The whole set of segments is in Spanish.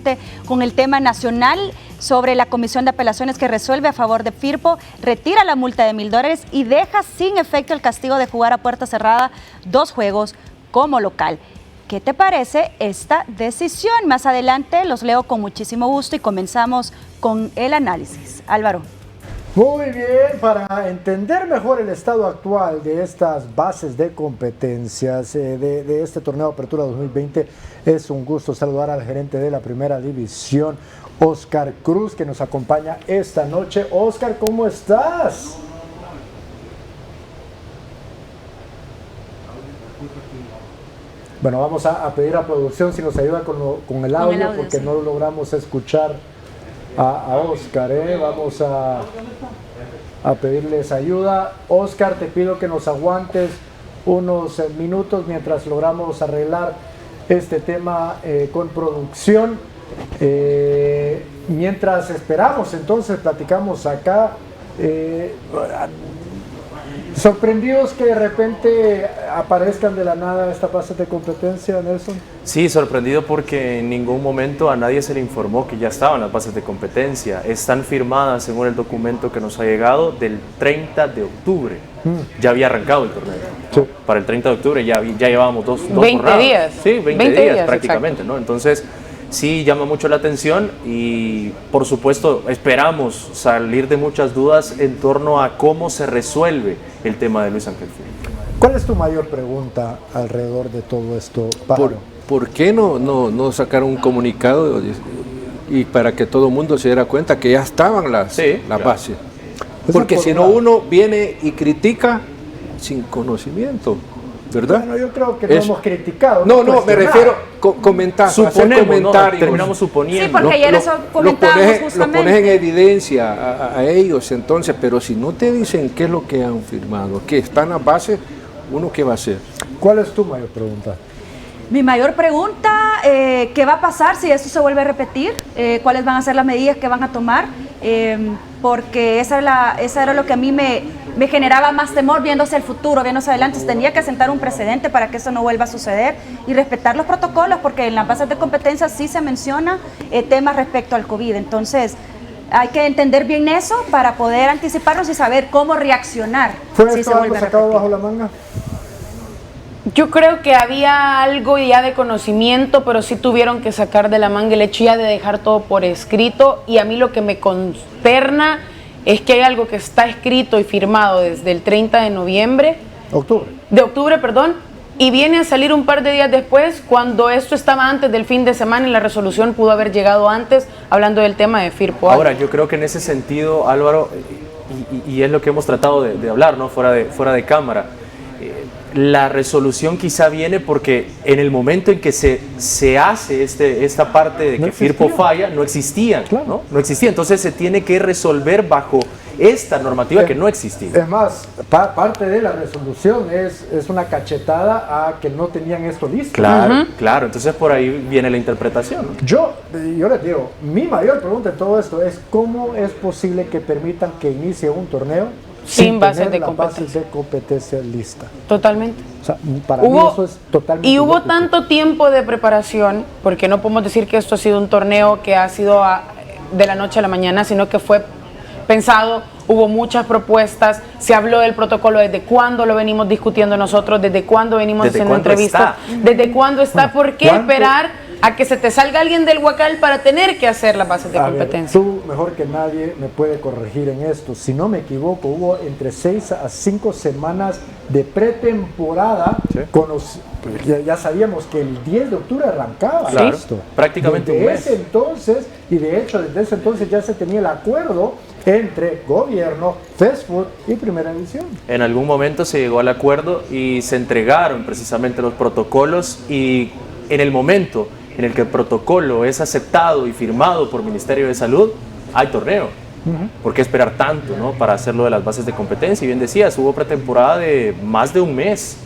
rápidamente con el tema nacional sobre la Comisión de Apelaciones que resuelve a favor de Firpo, retira la multa de $1,000 y deja sin efecto el castigo de jugar a puerta cerrada 2 juegos como local. ¿Qué te parece esta decisión? Más adelante los leo con muchísimo gusto y comenzamos con el análisis. Álvaro. Muy bien, para entender mejor el estado actual de estas bases de competencias de este torneo Apertura 2020, es un gusto saludar al gerente de la Primera División, Oscar Cruz, que nos acompaña esta noche. Oscar, ¿cómo estás? Bueno, vamos a pedir a producción si nos ayuda con el audio, porque sí, no logramos escuchar a Oscar, Vamos a pedirles ayuda. Oscar, te pido que nos aguantes unos minutos mientras logramos arreglar este tema con producción. Mientras esperamos, entonces platicamos acá. ¿Sorprendidos que de repente aparezcan de la nada esta base de competencia, Nelson? Sí, sorprendido porque en ningún momento a nadie se le informó que ya estaban las bases de competencia. Están firmadas según el documento que nos ha llegado del 30 de octubre. Ya había arrancado el torneo. Sí. Para el 30 de octubre ya llevábamos dos 20 jornadas. días. Sí, 20 días prácticamente, exacto. ¿no? Entonces, sí llama mucho la atención y por supuesto esperamos salir de muchas dudas en torno a cómo se resuelve el tema de Luis Ángel Firpo. ¿Cuál es tu mayor pregunta alrededor de todo esto, Pájaro? ¿Por qué no sacaron un comunicado y para que todo el mundo se diera cuenta que ya estaban las bases? Porque si no, uno viene y critica sin conocimiento, ¿verdad? Bueno, yo creo que no hemos criticado. No, me refiero comentar, suponemos, comentarios. Terminamos suponiendo. Sí, porque ayer eso comentábamos justamente. Lo pones en evidencia a ellos, entonces, pero si no te dicen qué es lo que han firmado, que están a base, ¿uno qué va a hacer? ¿Cuál es tu mayor pregunta? Mi mayor pregunta, ¿qué va a pasar si esto se vuelve a repetir? ¿Cuáles van a ser las medidas que van a tomar? Porque esa era lo que a mí me generaba más temor viendo hacia el futuro, viendo hacia adelante. Se tenía que sentar un precedente para que eso no vuelva a suceder y respetar los protocolos, porque en las bases de competencia sí se menciona temas respecto al COVID. Entonces, hay que entender bien eso para poder anticiparnos y saber cómo reaccionar. ¿Fue si esto se algo vuelve a sacado repetir. bajo la manga? Yo creo que había algo ya de conocimiento, pero sí tuvieron que sacar de la manga el hecho ya de dejar todo por escrito, y a mí lo que me consterna es que hay algo que está escrito y firmado desde el 30 de noviembre. De octubre, y viene a salir un par de días después, cuando esto estaba antes del fin de semana y la resolución pudo haber llegado antes, hablando del tema de Firpo. Ahora, yo creo que en ese sentido, Álvaro, y es lo que hemos tratado de hablar, ¿no? fuera de cámara, la resolución quizá viene porque en el momento en que se hace esta parte de que Firpo falla, no existía, claro. No existía, entonces se tiene que resolver bajo esta normativa que no existía. Es más, parte de la resolución es una cachetada a que no tenían esto listo. Claro, claro, entonces por ahí viene la interpretación, ¿no? Yo les digo, mi mayor pregunta de todo esto es cómo es posible que permitan que inicie un torneo sin bases tener de las competencia. bases de competencia lista. Totalmente. O sea, para mí eso es totalmente Y hubo ilógico. tanto tiempo de preparación, porque no podemos decir que esto ha sido un torneo que ha sido de la noche a la mañana, sino que fue pensado, hubo muchas propuestas, se habló del protocolo, desde cuándo lo venimos discutiendo nosotros, desde cuándo venimos haciendo entrevistas, desde cuándo está, ¿por qué esperar a que se te salga alguien del huacal para tener que hacer las bases de competencia? Tú mejor que nadie me puede corregir en esto. Si no me equivoco, hubo entre 6 a 5 semanas de pretemporada. Sí. Ya sabíamos que el 10 de octubre arrancaba esto. Prácticamente desde un mes. ese entonces, y de hecho desde ese entonces ya se tenía el acuerdo entre gobierno, FESFUT y Primera División. En algún momento se llegó al acuerdo y se entregaron precisamente los protocolos, y en el momento en el que el protocolo es aceptado y firmado por Ministerio de Salud, hay torneo. ¿Por qué esperar tanto, no, para hacerlo de las bases de competencia? Y bien decías, hubo pretemporada de más de un mes.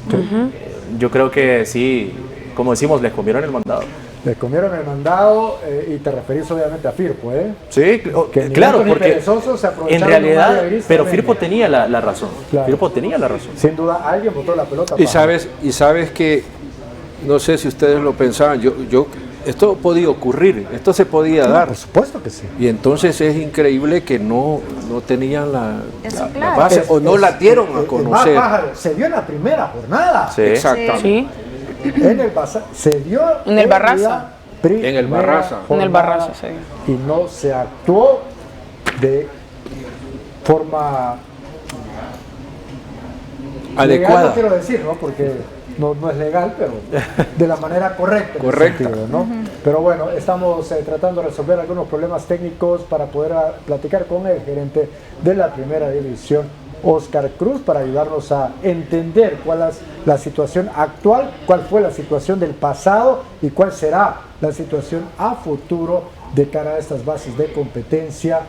Yo creo que sí, como decimos, les comieron el mandado. Les comieron el mandado, y te referís obviamente a Firpo, ¿eh? Sí, claro, porque en realidad, pero Firpo tenía la razón. Claro. Firpo tenía la razón. Sin duda, alguien botó la pelota. Y sabes que, no sé si ustedes lo pensaban, yo esto podía ocurrir, esto se podía dar. Por supuesto que sí. Y entonces es increíble que no tenían la claro. base o no la dieron a conocer. Pájaro se dio en la primera jornada. Sí. Exactamente. Sí, En el se dio En el Barraza. En el Barraza. en el Barraza se dio. Y no se actuó de forma legal, Adecuada. no quiero decir, ¿no? Porque no es legal, pero de la manera correcta. en ese Correcta. sentido, ¿no? Pero bueno, estamos tratando de resolver algunos problemas técnicos para poder platicar con el gerente de la primera división, Oscar Cruz, para ayudarnos a entender cuál es la situación actual, cuál fue la situación del pasado y cuál será la situación a futuro de cara a estas bases de competencia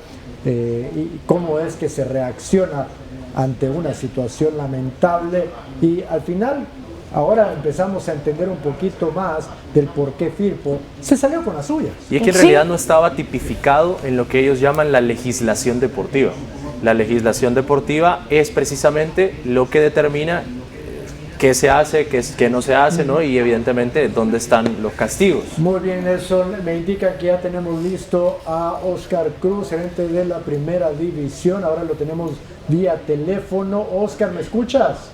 y cómo es que se reacciona ante una situación lamentable. Y al final, ahora empezamos a entender un poquito más del por qué Firpo se salió con las suyas. Y es que en realidad no estaba tipificado en lo que ellos llaman la legislación deportiva. La legislación deportiva es precisamente lo que determina qué se hace, qué no se hace, ¿no? Y evidentemente dónde están los castigos. Muy bien, Nelson, me indica que ya tenemos listo a Oscar Cruz, gerente de la primera división. Ahora lo tenemos vía teléfono. Oscar, ¿me escuchas?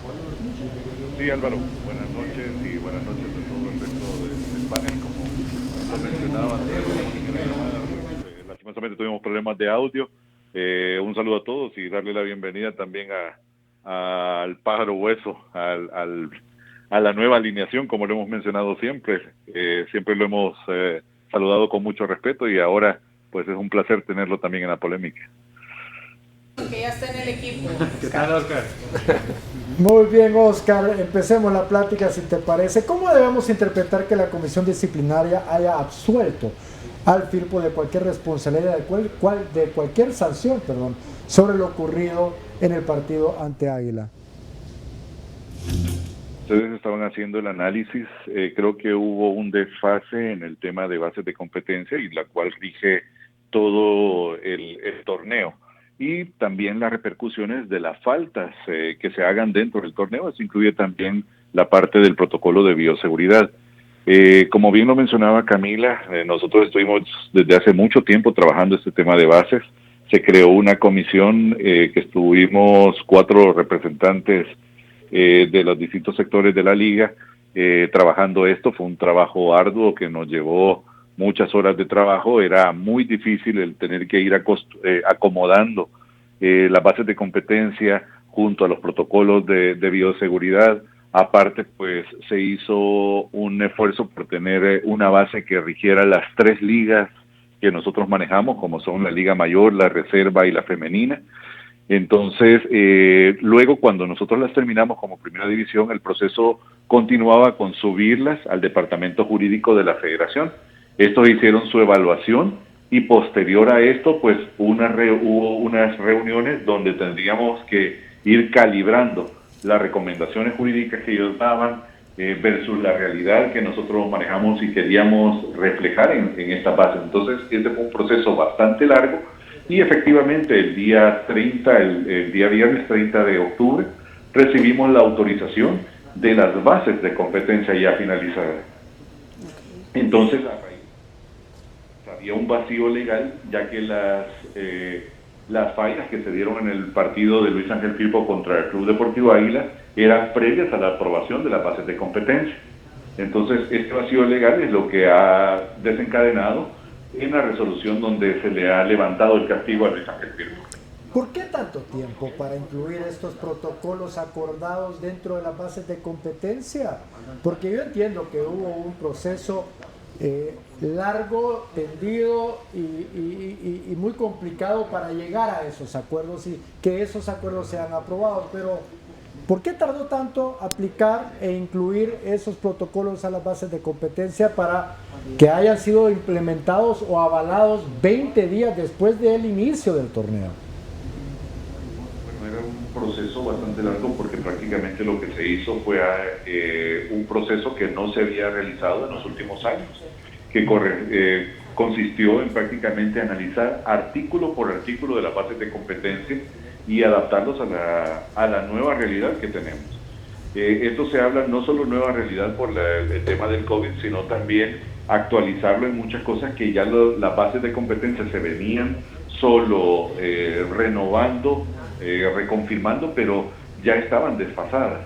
Sí, Álvaro, buenas noches y buenas noches a todo el resto del panel. Como lo mencionaba, lastimosamente tuvimos problemas de audio. Un saludo a todos y darle la bienvenida también al Pájaro Hueso, a la nueva alineación, como lo hemos mencionado siempre. Siempre lo hemos saludado con mucho respeto y ahora pues es un placer tenerlo también en la polémica. Que ya está en el equipo. ¿Qué tal, Oscar? Muy bien, Oscar, empecemos la plática si te parece. ¿Cómo debemos interpretar que la comisión disciplinaria haya absuelto al Firpo de cualquier responsabilidad, de cualquier sanción, sobre lo ocurrido en el partido ante Águila? Ustedes estaban haciendo el análisis, creo que hubo un desfase en el tema de bases de competencia y la cual rige todo el torneo. Y también las repercusiones de las faltas que se hagan dentro del torneo. Eso incluye también la parte del protocolo de bioseguridad. Como bien lo mencionaba Camila, nosotros estuvimos desde hace mucho tiempo trabajando este tema de bases. Se creó una comisión que estuvimos 4 representantes de los distintos sectores de la liga trabajando esto. Fue un trabajo arduo que nos llevó muchas horas de trabajo. Era muy difícil el tener que ir acomodando las bases de competencia junto a los protocolos de bioseguridad. Aparte, pues se hizo un esfuerzo por tener una base que rigiera las 3 ligas que nosotros manejamos, como son la Liga Mayor, la Reserva y la Femenina. Entonces, luego cuando nosotros las terminamos como primera división, el proceso continuaba con subirlas al departamento jurídico de la federación. Estos hicieron su evaluación y posterior a esto, pues hubo unas reuniones donde tendríamos que ir calibrando las recomendaciones jurídicas que ellos daban versus la realidad que nosotros manejamos y queríamos reflejar en esta base. Entonces, este fue un proceso bastante largo y efectivamente el día 30, el día viernes 30 de octubre, recibimos la autorización de las bases de competencia ya finalizadas. Entonces, había un vacío legal, ya que las fallas que se dieron en el partido de Luis Ángel Firpo contra el Club Deportivo Águila eran previas a la aprobación de las bases de competencia. Entonces, este vacío legal es lo que ha desencadenado en la resolución donde se le ha levantado el castigo a Luis Ángel Firpo. ¿Por qué tanto tiempo para incluir estos protocolos acordados dentro de las bases de competencia? Porque yo entiendo que hubo un proceso largo, tendido y muy complicado para llegar a esos acuerdos y que esos acuerdos sean aprobados, pero ¿por qué tardó tanto aplicar e incluir esos protocolos a las bases de competencia para que hayan sido implementados o avalados 20 días después del inicio del torneo? Bueno, era un proceso bastante largo porque prácticamente lo que se hizo fue un proceso que no se había realizado en los últimos años, que consistió en prácticamente analizar artículo por artículo de las bases de competencia y adaptarlos a la nueva realidad que tenemos. Esto se habla no solo nueva realidad por el tema del COVID, sino también actualizarlo en muchas cosas que ya las bases de competencia se venían solo renovando, reconfirmando, pero ya estaban desfasadas.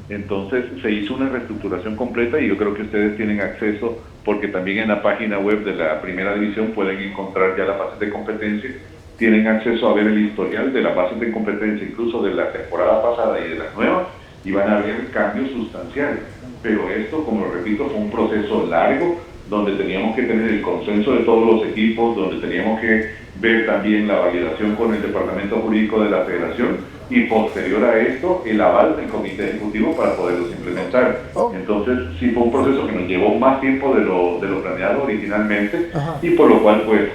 Entonces se hizo una reestructuración completa y yo creo que ustedes tienen acceso, porque también en la página web de la primera división pueden encontrar ya las bases de competencia, tienen acceso a ver el historial de las bases de competencia, incluso de la temporada pasada y de las nuevas, y van a ver cambios sustanciales. Pero esto, como repito, fue un proceso largo, donde teníamos que tener el consenso de todos los equipos, donde teníamos que ver también la validación con el departamento jurídico de la federación y posterior a esto el aval del comité ejecutivo para poderlos implementar. Entonces sí fue un proceso que nos llevó más tiempo de lo planeado originalmente. Y por lo cual pues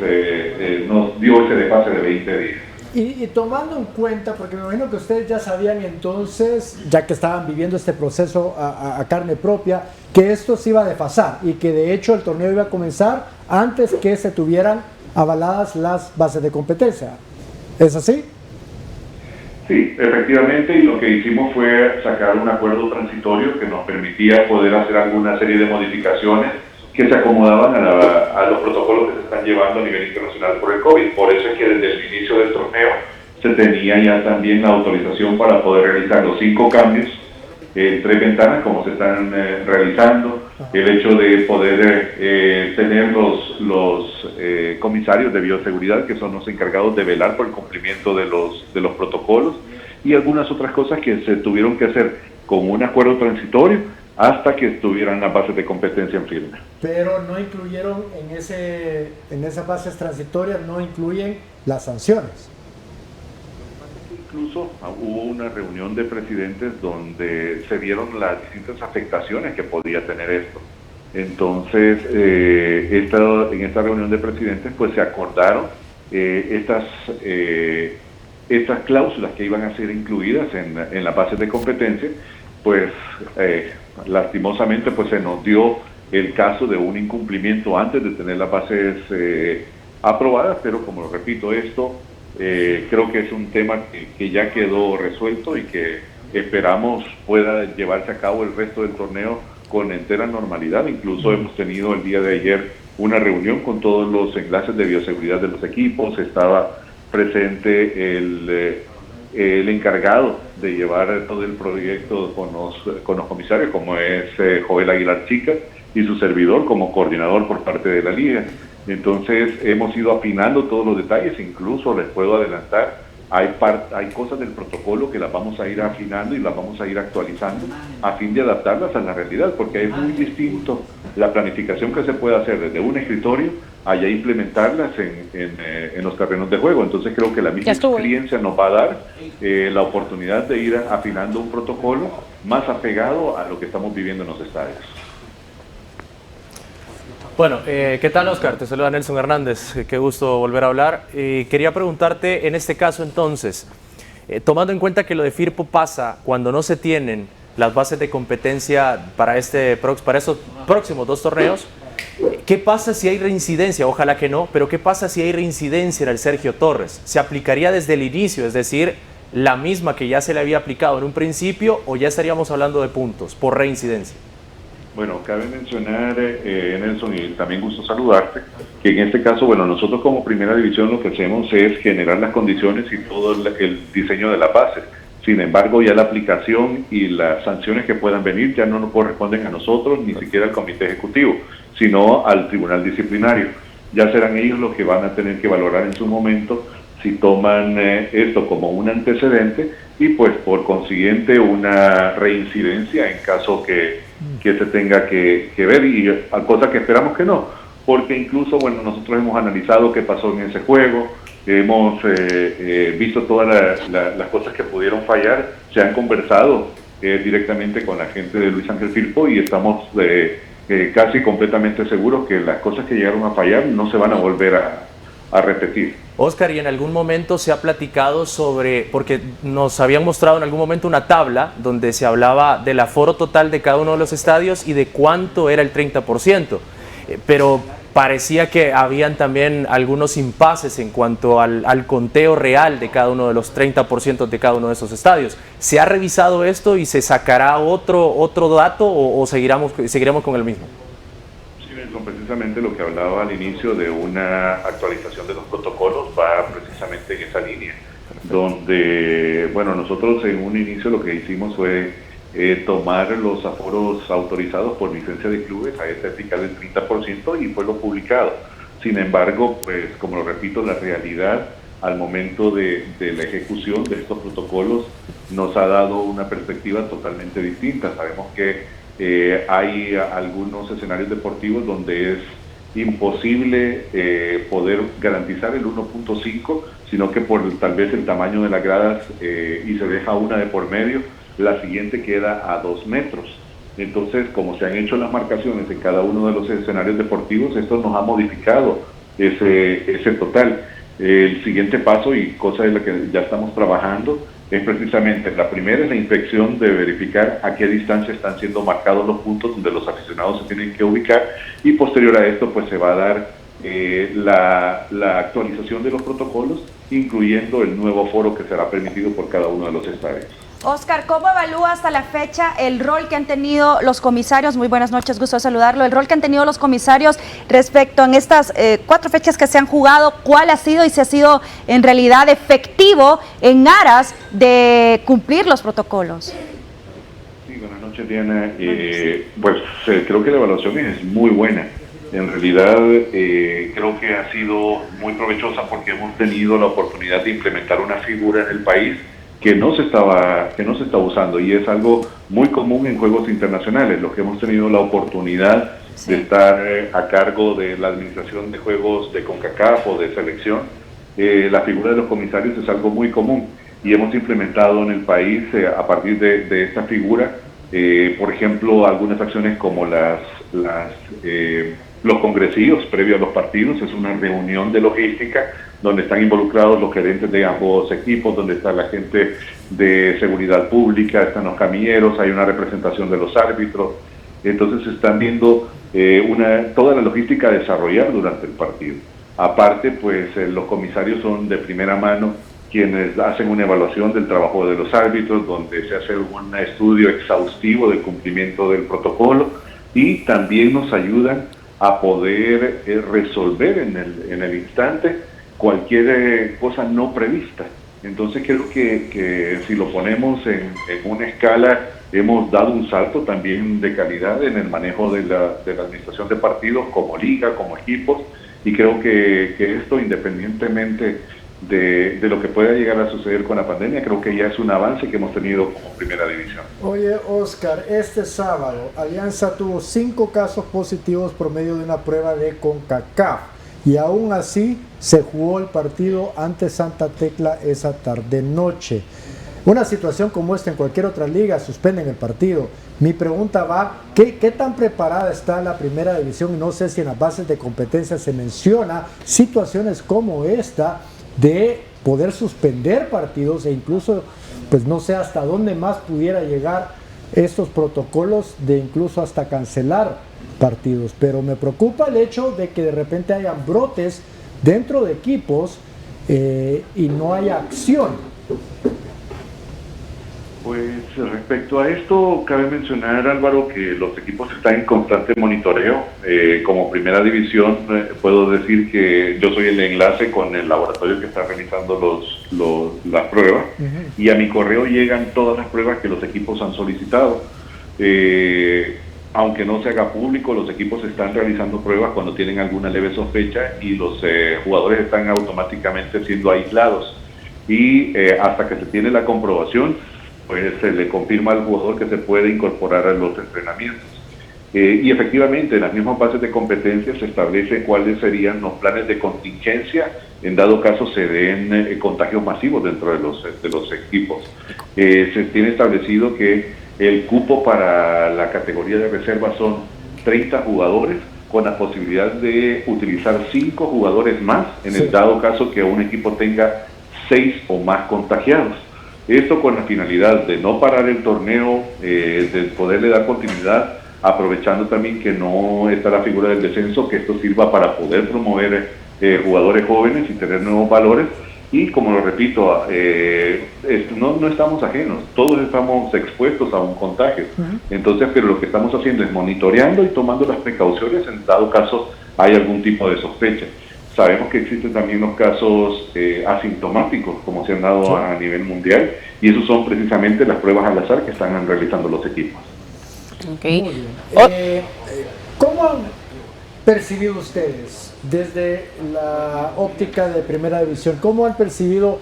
nos dio ese desfase de 20 días. Y tomando en cuenta, porque me imagino que ustedes ya sabían entonces, ya que estaban viviendo este proceso a carne propia, que esto se iba a desfasar y que de hecho el torneo iba a comenzar antes que se tuvieran avaladas las bases de competencia. ¿Es así? Sí, efectivamente, y lo que hicimos fue sacar un acuerdo transitorio que nos permitía poder hacer alguna serie de modificaciones que se acomodaban a los protocolos que se están llevando a nivel internacional por el COVID. Por eso es que desde el inicio del torneo se tenía ya también la autorización para poder realizar los 5 cambios en 3 ventanas, como se están realizando, el hecho de poder tener los comisarios de bioseguridad, que son los encargados de velar por el cumplimiento de los protocolos, y algunas otras cosas que se tuvieron que hacer con un acuerdo transitorio hasta que estuvieran las bases de competencia en firme. Pero no incluyeron en esas bases transitorias, no incluyen las sanciones. Incluso hubo una reunión de presidentes donde se vieron las distintas afectaciones que podía tener esto. Entonces, en esta reunión de presidentes pues se acordaron estas cláusulas que iban a ser incluidas en las bases de competencia. Pues lastimosamente pues se nos dio el caso de un incumplimiento antes de tener las bases aprobadas, pero como repito, esto creo que es un tema que ya quedó resuelto y que esperamos pueda llevarse a cabo el resto del torneo con entera normalidad. Incluso hemos tenido el día de ayer una reunión con todos los enlaces de bioseguridad de los equipos. Estaba presente el encargado de llevar todo el proyecto con los comisarios, como es Joel Aguilar Chica, y su servidor como coordinador por parte de la liga. Entonces hemos ido afinando todos los detalles, incluso les puedo adelantar, hay cosas del protocolo que las vamos a ir afinando y las vamos a ir actualizando a fin de adaptarlas a la realidad, porque es muy distinto la planificación que se puede hacer desde un escritorio a ya implementarlas en los terrenos de juego. Entonces creo que la misma experiencia nos va a dar la oportunidad de ir afinando un protocolo más apegado a lo que estamos viviendo en los estadios. Bueno, ¿qué tal, Oscar? Te saluda Nelson Hernández, qué gusto volver a hablar. Quería preguntarte, en este caso entonces, tomando en cuenta que lo de Firpo pasa cuando no se tienen las bases de competencia para estos próximos 2 torneos, ¿qué pasa si hay reincidencia? Ojalá que no, pero ¿qué pasa si hay reincidencia en el Sergio Torres? ¿Se aplicaría desde el inicio, es decir, la misma que ya se le había aplicado en un principio, o ya estaríamos hablando de puntos por reincidencia? Bueno, cabe mencionar, Nelson, y también gusto saludarte, que en este caso, bueno, nosotros como primera división lo que hacemos es generar las condiciones y todo el diseño de la base. Sin embargo, ya la aplicación y las sanciones que puedan venir ya no nos corresponden a nosotros, ni siquiera al comité ejecutivo, sino al tribunal disciplinario. Ya serán ellos los que van a tener que valorar en su momento si toman esto como un antecedente y pues por consiguiente una reincidencia en caso que se tenga que ver, y cosa que esperamos que no, porque incluso, bueno, nosotros hemos analizado qué pasó en ese juego, hemos visto todas las cosas que pudieron fallar, se han conversado directamente con la gente de Luis Ángel Firpo y estamos casi completamente seguros que las cosas que llegaron a fallar no se van a volver a repetir. Oscar, ¿y en algún momento se ha platicado sobre, porque nos habían mostrado en algún momento una tabla donde se hablaba del aforo total de cada uno de los estadios y de cuánto era el 30%, pero parecía que habían también algunos impases en cuanto al conteo real de cada uno de los 30% de cada uno de esos estadios? ¿Se ha revisado esto y se sacará otro dato o seguiremos con el mismo? Sí, precisamente lo que hablaba al inicio de una actualización de los protocolos va precisamente en esa línea, donde, bueno, nosotros en un inicio lo que hicimos fue tomar los aforos autorizados por licencia de clubes a esta ética del 30% y fue lo publicado. Sin embargo, pues como lo repito, la realidad al momento de la ejecución de estos protocolos nos ha dado una perspectiva totalmente distinta. Sabemos que hay algunos escenarios deportivos donde es imposible poder garantizar el 1.5, sino que por tal vez el tamaño de las gradas y se deja una de por medio, la siguiente queda a 2 metros. Entonces, como se han hecho las marcaciones en cada uno de los escenarios deportivos, esto nos ha modificado ese total. El siguiente paso, y cosa de la que ya estamos trabajando, es precisamente, la primera es la inspección de verificar a qué distancia están siendo marcados los puntos donde los aficionados se tienen que ubicar, y posterior a esto pues se va a dar la actualización de los protocolos, incluyendo el nuevo foro que será permitido por cada uno de los estadios. Oscar, ¿cómo evalúa hasta la fecha el rol que han tenido los comisarios? Muy buenas noches, gusto de saludarlo. El rol que han tenido los comisarios respecto en estas 4 fechas que se han jugado, ¿cuál ha sido y si ha sido en realidad efectivo en aras de cumplir los protocolos? Sí, buenas noches, Diana. Pues creo que la evaluación es muy buena. En realidad creo que ha sido muy provechosa porque hemos tenido la oportunidad de implementar una figura en el país que no se está usando, y es algo muy común en juegos internacionales. Los que hemos tenido la oportunidad de estar a cargo de la administración de juegos de CONCACAF o de selección, la figura de los comisarios es algo muy común, y hemos implementado en el país a partir de esta figura, por ejemplo, algunas acciones como los congresillos previo a los partidos. Es una reunión de logística donde están involucrados los gerentes de ambos equipos, donde está la gente de seguridad pública, están los camilleros, hay una representación de los árbitros. Entonces están viendo toda la logística a desarrollar durante el partido. Aparte, pues los comisarios son de primera mano quienes hacen una evaluación del trabajo de los árbitros, donde se hace un estudio exhaustivo del cumplimiento del protocolo, y también nos ayudan a poder resolver en el instante cualquier cosa no prevista. Entonces creo que si lo ponemos en una escala, hemos dado un salto también de calidad en el manejo de la administración de partidos como liga, como equipos, y creo que esto, independientemente de lo que pueda llegar a suceder con la pandemia, creo que ya es un avance que hemos tenido como primera división. Oye, Oscar, este sábado Alianza tuvo 5 casos positivos por medio de una prueba de CONCACAF, y aún así se jugó el partido ante Santa Tecla esa tarde-noche. Una situación como esta en cualquier otra liga suspenden el partido. Mi pregunta va, ¿qué tan preparada está la primera división? No sé si en las bases de competencia se menciona situaciones como esta de poder suspender partidos, e incluso, pues no sé hasta dónde más pudiera llegar estos protocolos de incluso hasta cancelar partidos. Pero me preocupa el hecho de que de repente hayan brotes dentro de equipos y no haya acción. Pues respecto a esto, cabe mencionar, Álvaro, que los equipos están en constante monitoreo. Como primera división, puedo decir que yo soy el enlace con el laboratorio que está realizando las pruebas, y a mi correo llegan todas las pruebas que los equipos han solicitado. Aunque no se haga público, los equipos están realizando pruebas cuando tienen alguna leve sospecha, y los jugadores están automáticamente siendo aislados, y hasta que se tiene la comprobación, pues se le confirma al jugador que se puede incorporar a los entrenamientos. Y efectivamente, en las mismas bases de competencia se establece cuáles serían los planes de contingencia en dado caso se den contagios masivos dentro de los equipos. Se tiene establecido que el cupo para la categoría de reserva son 30 jugadores, con la posibilidad de utilizar 5 jugadores más en el dado caso que un equipo tenga 6 o más contagiados. Esto con la finalidad de no parar el torneo, de poderle dar continuidad, aprovechando también que no está la figura del descenso, que esto sirva para poder promover jugadores jóvenes y tener nuevos valores, Y como lo repito, no estamos ajenos, todos estamos expuestos a un contagio. Entonces, pero lo que estamos haciendo es monitoreando y tomando las precauciones en dado caso hay algún tipo de sospecha. Sabemos que existen también los casos asintomáticos, como se han dado a nivel mundial, y esos son precisamente las pruebas al azar que están realizando los equipos. Okay. Muy bien. ¿Cómo han percibido ustedes desde la óptica de Primera División? ¿Cómo han percibido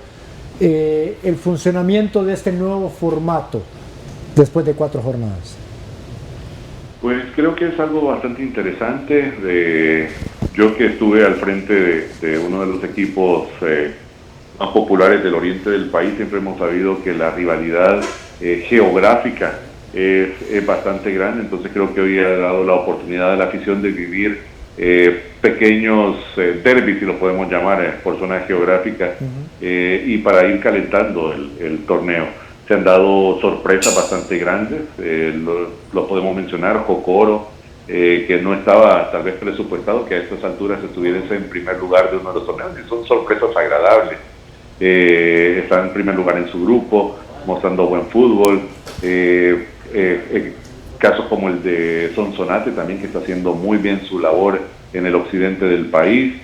el funcionamiento de este nuevo formato después de 4 jornadas? Pues creo que es algo bastante interesante. Yo que estuve al frente de uno de los equipos más populares del oriente del país, siempre hemos sabido que la rivalidad geográfica es bastante grande, entonces creo que hoy ha dado la oportunidad a la afición de vivir pequeños derbis, si lo podemos llamar, por zonas geográficas, y para ir calentando el torneo. Se han dado sorpresas bastante grandes, lo podemos mencionar, Jocoro, que no estaba tal vez presupuestado que a estas alturas estuviese en primer lugar de uno de los torneos, y son sorpresas agradables. Está en primer lugar en su grupo, mostrando buen fútbol. Casos como el de Sonsonate también, que está haciendo muy bien su labor en el occidente del país.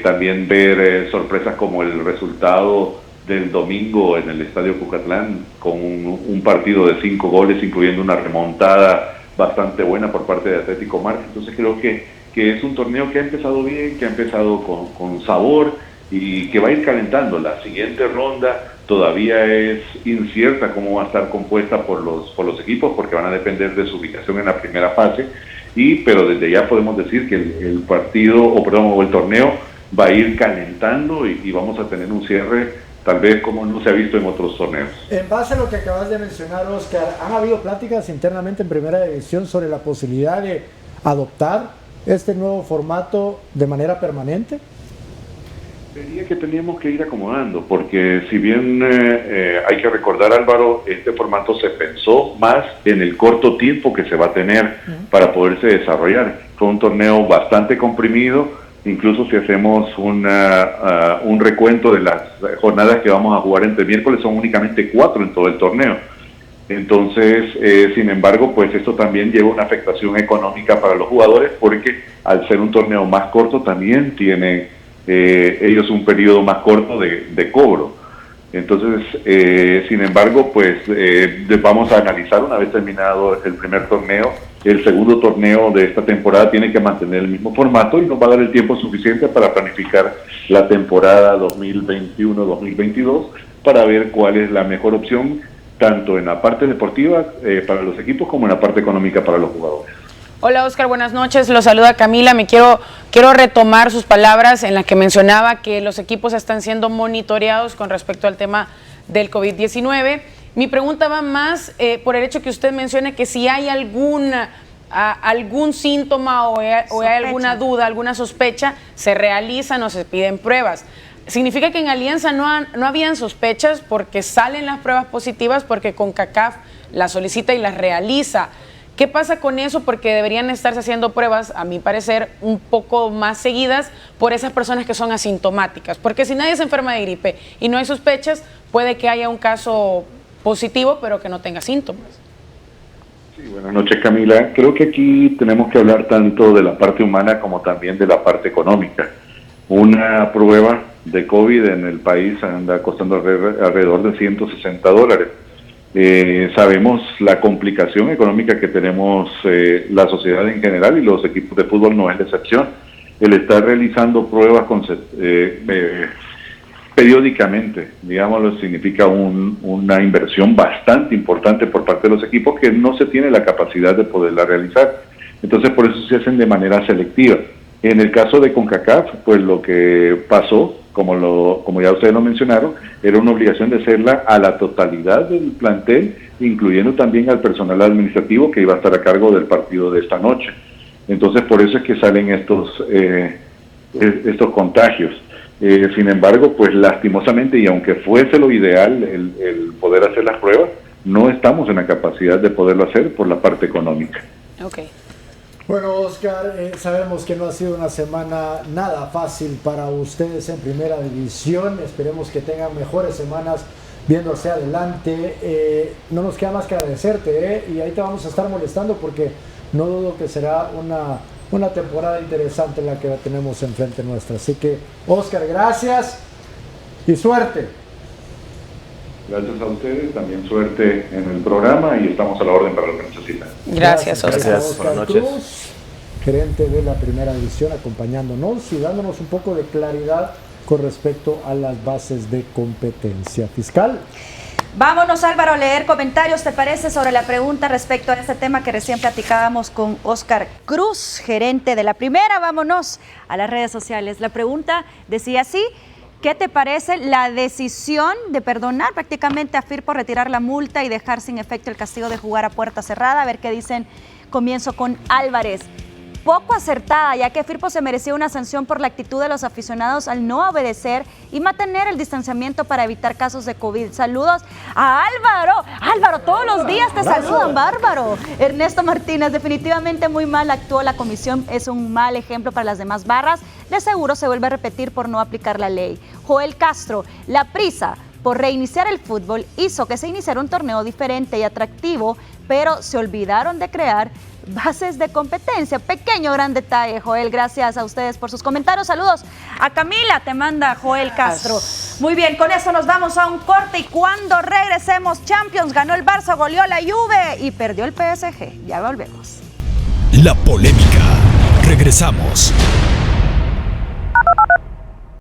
También ver sorpresas como el resultado del domingo en el Estadio Cucatlán, con un partido de 5 goles, incluyendo una remontada bastante buena por parte de Atlético Marte. Entonces creo que es un torneo que ha empezado bien, que ha empezado con sabor y que va a ir calentando. La siguiente ronda todavía es incierta cómo va a estar compuesta por los equipos, porque van a depender de su ubicación en la primera fase, pero desde ya podemos decir que el torneo va a ir calentando y vamos a tener un cierre tal vez como no se ha visto en otros torneos. En base a lo que acabas de mencionar, Oscar, ¿han habido pláticas internamente en Primera División sobre la posibilidad de adoptar este nuevo formato de manera permanente? Diría que teníamos que ir acomodando, porque si bien hay que recordar, Álvaro, este formato se pensó más en el corto tiempo que se va a tener para poderse desarrollar. Fue un torneo bastante comprimido. Incluso si hacemos un recuento de las jornadas que vamos a jugar entre miércoles, son únicamente 4 en todo el torneo. Entonces, sin embargo, pues esto también lleva una afectación económica para los jugadores, porque al ser un torneo más corto también tienen ellos un periodo más corto de cobro. Entonces, sin embargo, pues vamos a analizar una vez terminado el primer torneo. El segundo torneo de esta temporada tiene que mantener el mismo formato y nos va a dar el tiempo suficiente para planificar la temporada 2021-2022 para ver cuál es la mejor opción, tanto en la parte deportiva para los equipos como en la parte económica para los jugadores. Hola Oscar, buenas noches, lo saluda Camila. Quiero retomar sus palabras en las que mencionaba que los equipos están siendo monitoreados con respecto al tema del COVID-19. Mi pregunta va más por el hecho que usted mencione que si hay algún síntoma o hay alguna duda, alguna sospecha, se realizan o se piden pruebas. ¿Significa que en Alianza no habían sospechas porque salen las pruebas positivas, porque CONCACAF las solicita y las realiza? ¿Qué pasa con eso? Porque deberían estarse haciendo pruebas, a mi parecer, un poco más seguidas por esas personas que son asintomáticas. Porque si nadie se enferma de gripe y no hay sospechas, puede que haya un caso positivo, pero que no tenga síntomas. Sí, buenas noches, Camila. Creo que aquí tenemos que hablar tanto de la parte humana como también de la parte económica. Una prueba de COVID en el país anda costando alrededor de $160. Sabemos la complicación económica que tenemos la sociedad en general, y los equipos de fútbol no es la excepción. El estar realizando pruebas periódicamente, digámoslo, significa una inversión bastante importante por parte de los equipos que no se tiene la capacidad de poderla realizar. Entonces, por eso se hacen de manera selectiva. En el caso de CONCACAF, pues lo que pasó, como ya ustedes lo mencionaron, era una obligación de hacerla a la totalidad del plantel, incluyendo también al personal administrativo que iba a estar a cargo del partido de esta noche. Entonces, por eso es que salen estos contagios. Sin embargo, pues lastimosamente, y aunque fuese lo ideal el poder hacer las pruebas, no estamos en la capacidad de poderlo hacer por la parte económica. Okay. Bueno, Oscar, sabemos que no ha sido una semana nada fácil para ustedes en Primera División. Esperemos que tengan mejores semanas viendo hacia adelante. No nos queda más que agradecerte, y ahí te vamos a estar molestando porque no dudo que será una temporada interesante la que tenemos enfrente nuestra. Así que, Oscar, gracias y suerte. Gracias a ustedes, también suerte en el programa y estamos a la orden para lo que necesiten. Gracias, Oscar. Gracias. Oscar Buenas noches. Cruz, gerente de la Primera División, acompañándonos y dándonos un poco de claridad con respecto a las bases de competencia fiscal. Vámonos, Álvaro, a leer comentarios, ¿te parece? Sobre la pregunta respecto a este tema que recién platicábamos con Oscar Cruz, gerente de la Primera. Vámonos a las redes sociales. La pregunta decía así: ¿qué te parece la decisión de perdonar prácticamente a Firpo, retirar la multa y dejar sin efecto el castigo de jugar a puerta cerrada? A ver qué dicen. Comienzo con Álvarez. Poco acertada, ya que Firpo se merecía una sanción por la actitud de los aficionados al no obedecer y mantener el distanciamiento para evitar casos de COVID. Saludos a Álvaro. Álvaro, todos los días te saludan, bárbaro. Ernesto Martínez, definitivamente muy mal actuó la comisión, es un mal ejemplo para las demás barras. De seguro se vuelve a repetir por no aplicar la ley. Joel Castro, la prisa por reiniciar el fútbol hizo que se iniciara un torneo diferente y atractivo, pero se olvidaron de crear bases de competencia. Pequeño gran detalle, Joel. Gracias a ustedes por sus comentarios. Saludos a Camila, te manda Joel Castro. Muy bien, con eso nos vamos a un corte y cuando regresemos, Champions, ganó el Barça, goleó la Juve y perdió el PSG. Ya volvemos. La polémica. Regresamos.